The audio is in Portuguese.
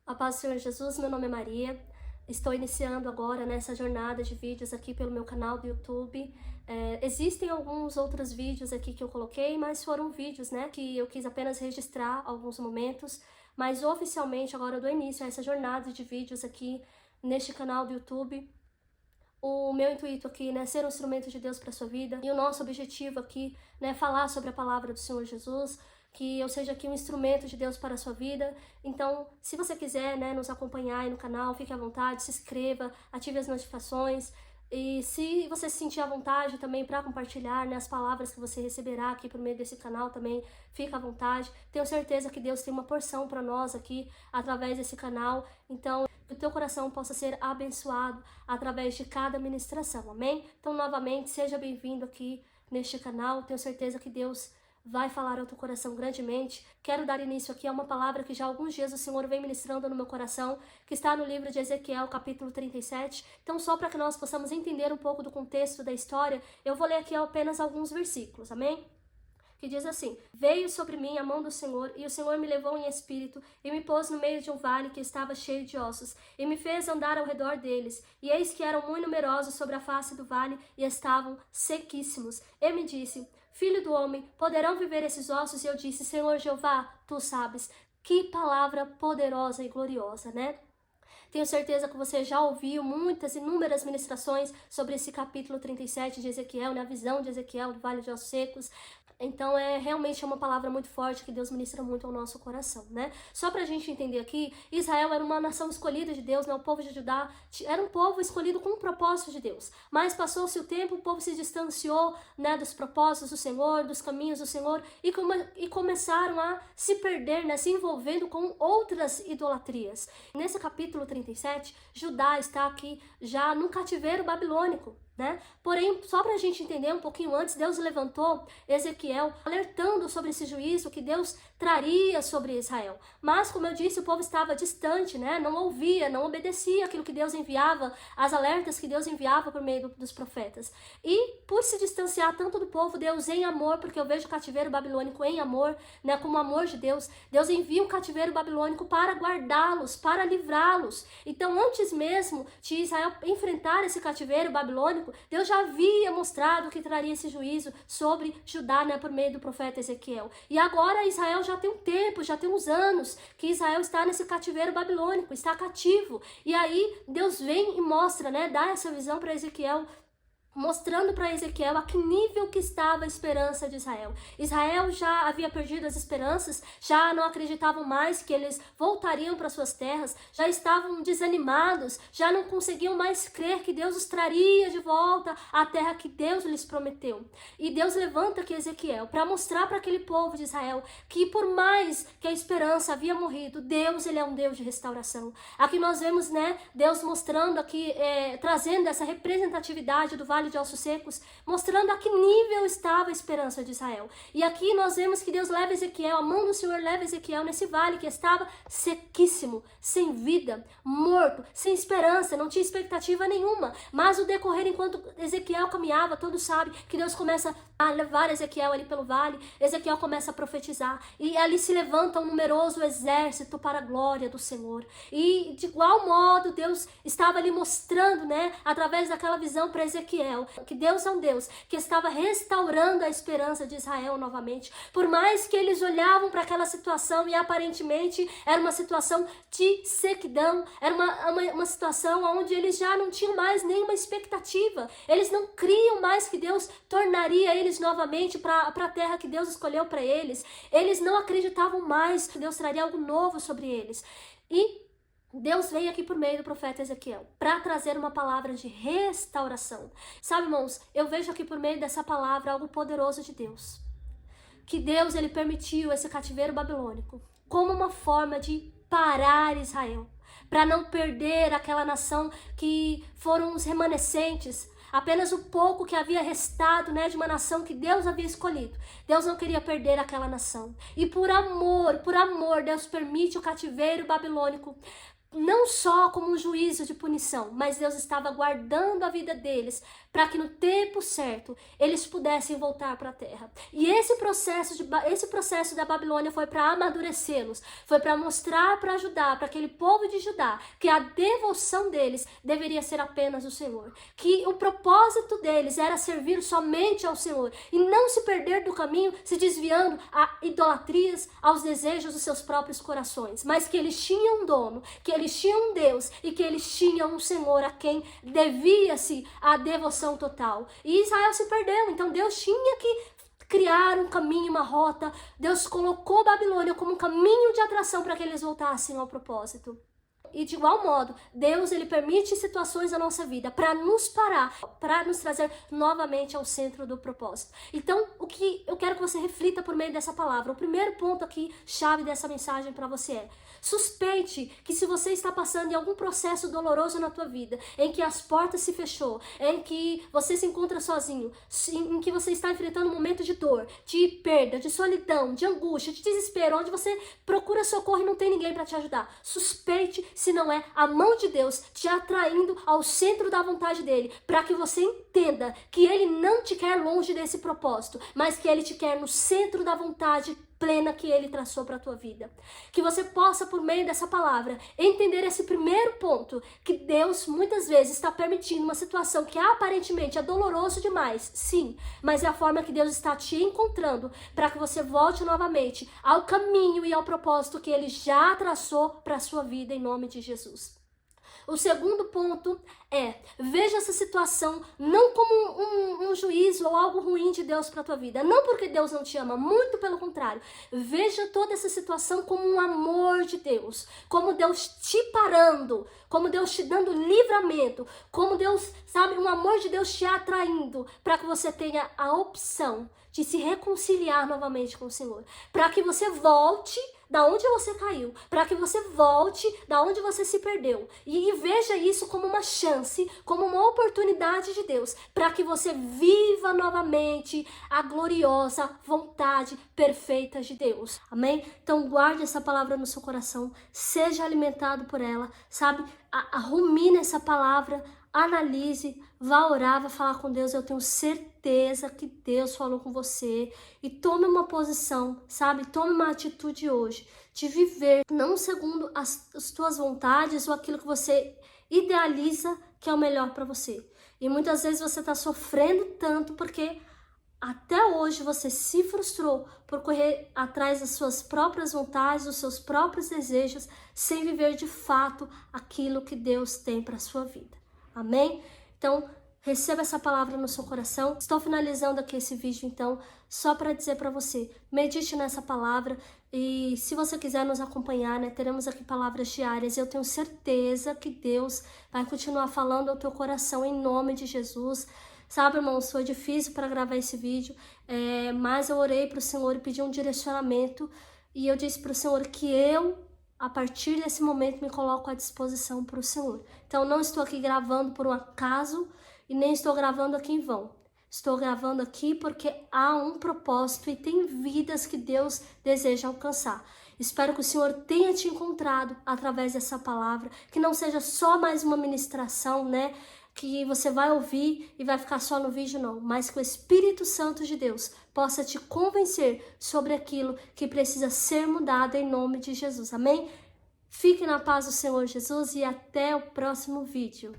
A paz do Senhor Jesus, meu nome é Maria. Estou iniciando agora nessa jornada de vídeos aqui pelo meu canal do YouTube. Existem alguns outros vídeos aqui que eu coloquei, mas foram vídeos, que eu quis apenas registrar alguns momentos. Mas oficialmente agora eu dou início a essa jornada de vídeos aqui neste canal do YouTube. O meu intuito aqui, ser um instrumento de Deus para sua vida. E o nosso objetivo aqui, falar sobre a palavra do Senhor Jesus, que eu seja aqui um instrumento de Deus para a sua vida. Então, se você quiser, nos acompanhar aí no canal, fique à vontade, se inscreva, ative as notificações. E se você se sentir à vontade também para compartilhar, as palavras que você receberá aqui por meio desse canal também, fica à vontade. Tenho certeza que Deus tem uma porção para nós aqui através desse canal. Então, que o teu coração possa ser abençoado através de cada ministração, amém? Então, novamente, seja bem-vindo aqui neste canal. Tenho certeza que Deus vai falar ao teu coração grandemente. Quero dar início aqui a uma palavra que já há alguns dias o Senhor vem ministrando no meu coração, que está no livro de Ezequiel, capítulo 37. Então, só para que nós possamos entender um pouco do contexto da história, eu vou ler aqui apenas alguns versículos, amém? Que diz assim: Veio sobre mim a mão do Senhor, e o Senhor me levou em espírito, e me pôs no meio de um vale que estava cheio de ossos, e me fez andar ao redor deles. E eis que eram muito numerosos sobre a face do vale, e estavam sequíssimos. E me disse: Filho do homem, poderão viver esses ossos? E eu disse: Senhor Jeová, tu sabes. Que palavra poderosa e gloriosa, Tenho certeza que você já ouviu inúmeras ministrações sobre esse capítulo 37 de Ezequiel, a visão de Ezequiel do Vale de Ossos Secos. Então, realmente uma palavra muito forte que Deus ministra muito ao nosso coração, Só pra gente entender aqui, Israel era uma nação escolhida de Deus, O povo de Judá era um povo escolhido com um propósito de Deus. Mas passou-se o tempo, o povo se distanciou, dos propósitos do Senhor, dos caminhos do Senhor, e começaram a se perder, se envolvendo com outras idolatrias. Nesse capítulo 37, Judá está aqui já no cativeiro babilônico. Porém, só para a gente entender um pouquinho antes, Deus levantou Ezequiel alertando sobre esse juízo que Deus traria sobre Israel. Mas, como eu disse, o povo estava distante, não ouvia, não obedecia aquilo que Deus enviava, as alertas que Deus enviava por meio dos profetas. E, por se distanciar tanto do povo, Deus em amor, porque eu vejo o cativeiro babilônico em amor, como amor de Deus, Deus envia um cativeiro babilônico para guardá-los, para livrá-los. Então, antes mesmo de Israel enfrentar esse cativeiro babilônico, Deus já havia mostrado que traria esse juízo sobre Judá, por meio do profeta Ezequiel. E agora Israel já tem um tempo, já tem uns anos que Israel está nesse cativeiro babilônico, está cativo. E aí Deus vem e mostra, dá essa visão para Ezequiel, mostrando para Ezequiel a que nível que estava a esperança de Israel. Israel já havia perdido as esperanças, já não acreditavam mais que eles voltariam para suas terras, já estavam desanimados, já não conseguiam mais crer que Deus os traria de volta à terra que Deus lhes prometeu. E Deus levanta aqui Ezequiel para mostrar para aquele povo de Israel que por mais que a esperança havia morrido, Deus, ele é um Deus de restauração. Aqui nós vemos, Deus mostrando aqui, trazendo essa representatividade do Vale de Ossos Secos, mostrando a que nível estava a esperança de Israel. E aqui nós vemos que Deus leva Ezequiel, a mão do Senhor leva Ezequiel nesse vale que estava sequíssimo, sem vida, morto, sem esperança, não tinha expectativa nenhuma. Mas o decorrer, enquanto Ezequiel caminhava, todos sabem que Deus começa a levar Ezequiel ali pelo vale, Ezequiel começa a profetizar, e ali se levanta um numeroso exército para a glória do Senhor. E de igual modo Deus estava ali mostrando, através daquela visão para Ezequiel, que Deus é um Deus que estava restaurando a esperança de Israel novamente. Por mais que eles olhavam para aquela situação e aparentemente era uma situação de sequidão, era uma situação onde eles já não tinham mais nenhuma expectativa, eles não criam mais que Deus tornaria eles novamente para a terra que Deus escolheu para eles, eles não acreditavam mais que Deus traria algo novo sobre eles. E Deus veio aqui por meio do profeta Ezequiel para trazer uma palavra de restauração. Sabe, irmãos, eu vejo aqui por meio dessa palavra algo poderoso de Deus. Que Deus, ele permitiu esse cativeiro babilônico como uma forma de parar Israel, para não perder aquela nação que foram os remanescentes, apenas o pouco que havia restado, de uma nação que Deus havia escolhido. Deus não queria perder aquela nação. E por amor, Deus permite o cativeiro babilônico não só como um juízo de punição, mas Deus estava guardando a vida deles para que no tempo certo eles pudessem voltar para a terra. E esse processo da Babilônia foi para amadurecê-los, foi para mostrar para Judá, para aquele povo de Judá, que a devoção deles deveria ser apenas o Senhor, que o propósito deles era servir somente ao Senhor e não se perder do caminho, se desviando a idolatrias, aos desejos dos seus próprios corações, mas que eles tinham um dono, que eles tinham um Deus e que eles tinham um Senhor a quem devia-se a devoção total. E Israel se perdeu, então Deus tinha que criar um caminho, uma rota. Deus colocou Babilônia como um caminho de atração para que eles voltassem ao propósito. E de igual modo, Deus ele permite situações na nossa vida para nos parar, para nos trazer novamente ao centro do propósito. Então, o que eu quero que você reflita por meio dessa palavra, o primeiro ponto aqui, chave dessa mensagem para você é: suspeite que se você está passando em algum processo doloroso na tua vida, em que as portas se fechou, em que você se encontra sozinho, em que você está enfrentando um momento de dor, de perda, de solidão, de angústia, de desespero, onde você procura socorro e não tem ninguém para te ajudar. Suspeite se não é a mão de Deus te atraindo ao centro da vontade dele, para que você entenda que ele não te quer longe desse propósito, mas que ele te quer no centro da vontade plena que ele traçou para a tua vida. Que você possa, por meio dessa palavra, entender esse primeiro ponto, que Deus muitas vezes está permitindo uma situação que aparentemente é doloroso demais, sim, mas é a forma que Deus está te encontrando para que você volte novamente ao caminho e ao propósito que ele já traçou para a sua vida, em nome de Jesus. O segundo ponto é: veja essa situação não como um juízo ou algo ruim de Deus para a tua vida. Não porque Deus não te ama, muito pelo contrário. Veja toda essa situação como um amor de Deus, como Deus te parando, como Deus te dando livramento, como Deus, sabe, um amor de Deus te atraindo para que você tenha a opção de se reconciliar novamente com o Senhor, para que você volte da onde você caiu, para que você volte da onde você se perdeu. E veja isso como uma chance, como uma oportunidade de Deus, para que você viva novamente a gloriosa vontade perfeita de Deus. Amém? Então guarde essa palavra no seu coração, seja alimentado por ela, sabe? Rumine essa palavra, analise, vá orar, vá falar com Deus. Eu tenho certeza que Deus falou com você. E tome uma posição, sabe? Tome uma atitude hoje de viver não segundo as tuas vontades ou aquilo que você idealiza que é o melhor para você. E muitas vezes você está sofrendo tanto porque até hoje você se frustrou por correr atrás das suas próprias vontades, dos seus próprios desejos, sem viver de fato aquilo que Deus tem para a sua vida. Amém? Então, receba essa palavra no seu coração. Estou finalizando aqui esse vídeo, então, só para dizer para você, medite nessa palavra e se você quiser nos acompanhar, né, teremos aqui palavras diárias. Eu tenho certeza que Deus vai continuar falando ao teu coração em nome de Jesus. Sabe, irmãos, foi difícil para gravar esse vídeo, mas eu orei para o Senhor e pedi um direcionamento e eu disse para o Senhor que a partir desse momento, me coloco à disposição para o Senhor. Então, não estou aqui gravando por um acaso e nem estou gravando aqui em vão. Estou gravando aqui porque há um propósito e tem vidas que Deus deseja alcançar. Espero que o Senhor tenha te encontrado através dessa palavra, que não seja só mais uma ministração, né? Que você vai ouvir e vai ficar só no vídeo, não. Mas que o Espírito Santo de Deus possa te convencer sobre aquilo que precisa ser mudado em nome de Jesus. Amém? Fique na paz do Senhor Jesus e até o próximo vídeo.